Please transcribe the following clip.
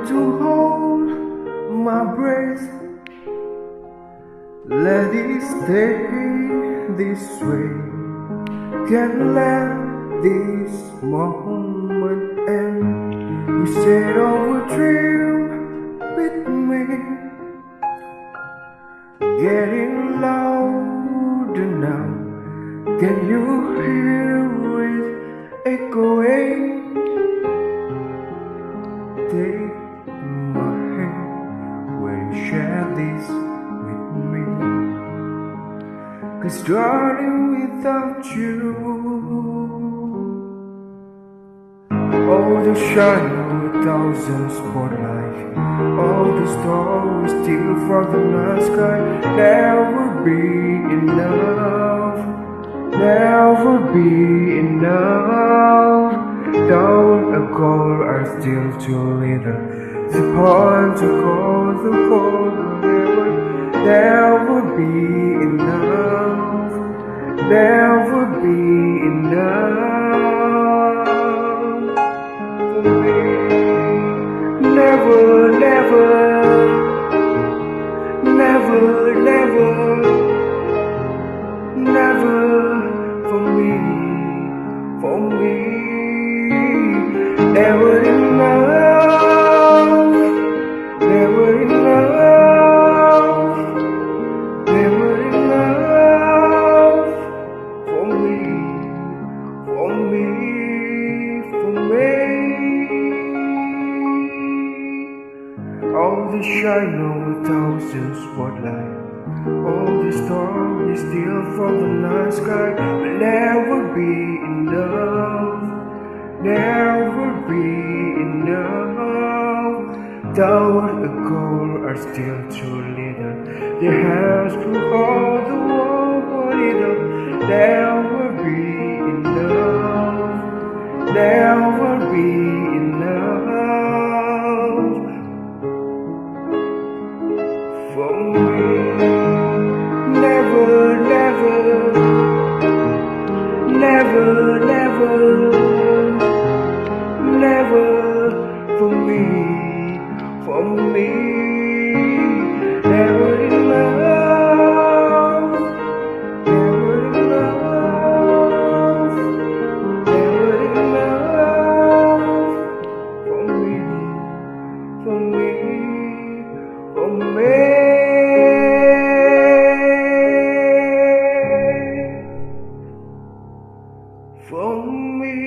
to hold my breath. Let it stay this way. Can't let this moment end. You said of a dream with me, getting louder now. Can you hear it echoing? Take my hand when you share this with me. 'Cause darling, without you, all the shine of a thousand spotlights, all the stars steal from the night sky, never be enough, never be enough. Down a call are still too little. The point to call the call will never be enough, never be enough for me. Never, never, never, never, never for me, for me. Never enough, never enough, never enough for me, for me, for me. All the shine of a thousand spotlights, all the stars we steal from the night sky, will never be enough, never be enough. Down a call are still too little. Their hands to hold the world little. Never be enough, never be enough for me. Never, never, never, never, never for me, for me. Never enough, never enough, never enough for me, for me, for me, for me.